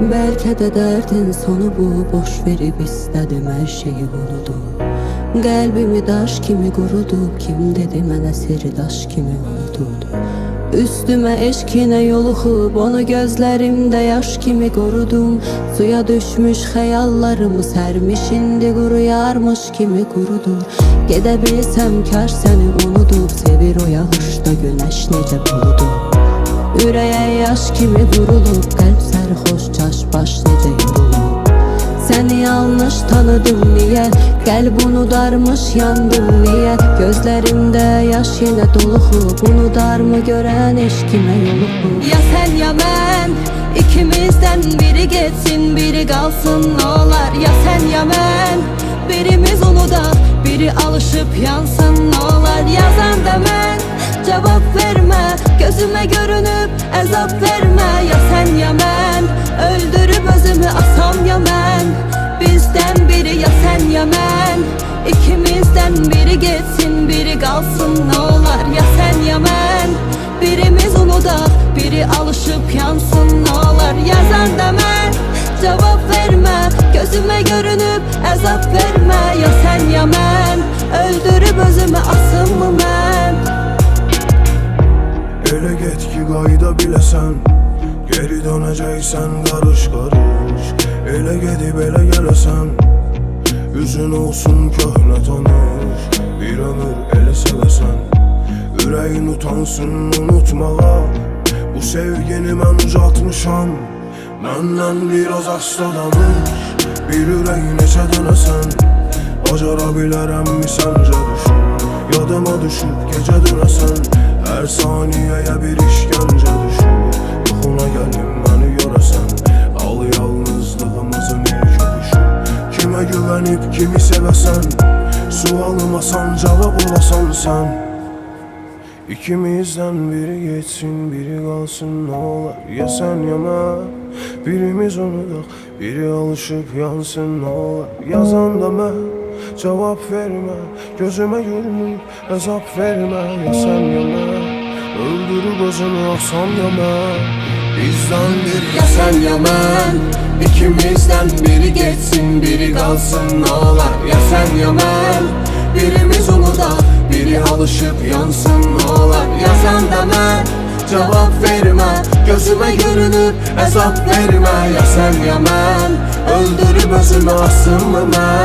Belki de derdin sonu bu, boş verip istedim her şeyi unudum. Kalbimi daş kimi kurudu, kim dedi mənə sirri daş kimi unuduldu. Üstüme eşkine yoluxub, onu gözlerimde yaş kimi korudum. Suya düşmüş xəyallarımı sərmiş, indi quruyarmış kimi qurudur. Gedə bilsəm kar səni unudub, sevir o yağışda güneş necə buludur. Ürəyə yaş kimi vurulub, qəlb sərxoş çaş baş necə yorulub. Seni yanlış tanıdım niye, qəlb unudarmış yandım niye. Gözlerimde yaş yine doluxub, unudar mı görən eşkime yoluxub. Ya sen ya ben, ikimizden biri geçsin biri kalsın ne olar. Ya sen ya ben, birimiz unudar biri alışıp yansın ne olar. Yazan da mən, cevap verme, gözüme görünüp əzab verme. Ya sen ya ben, öldürüp özümü asam ya ben. Bizden biri ya sen ya ben, ikimizden biri geçsin biri kalsın ne olar. Ya sen ya ben, birimiz unudar biri alışıp yansın ne olar. Yazan da mən, cevap verme, gözüme görünüp əzab verme. Ya sen ya ben, öldürüp özümü asım mı mən? Elə get ki qayda biləsən, geri dönəcəksən qarış qarış. Elə gedib elə gələsən, üzün olsun köhnə tanış. Bir ömür elə sevəsən, ürəyin utansın unutmağa. Bu sevgini mən uzatmışam, məndən biraz asta danış. Bir ürək necə dönəsən, bacara bilərəmmi səncə düşün. Yadıma düşüb gecə dönəsən, her saniyeye bir işkence düşür. Yuxuna gəlib məni görəsən, al yalnızlığımızın ilk öpüşü. Kimə güvənib kimi sevəsən, sualıma san cavab olasan sən. İkimizden biri geçsin biri kalsın ne olar. Ya sen ya mən, birimiz unudaq biri alışıp yansın ne olar. Yazan da mən, cevap verme, gözüme görünüp hesap verme. Ya sen ya mən, öldürüp özünü asam ya mən. Bizden biri Ya sen ya ben, ikimizden biri geçsin biri kalsın ne olar. Ya sen ya ben, birimiz unudar biri alışıp yansın ne olar. Yazan da mən, cevap verme, gözüme görünüp hesap verme. Ya sen ya ben, öldürüp özümü asım mı mən?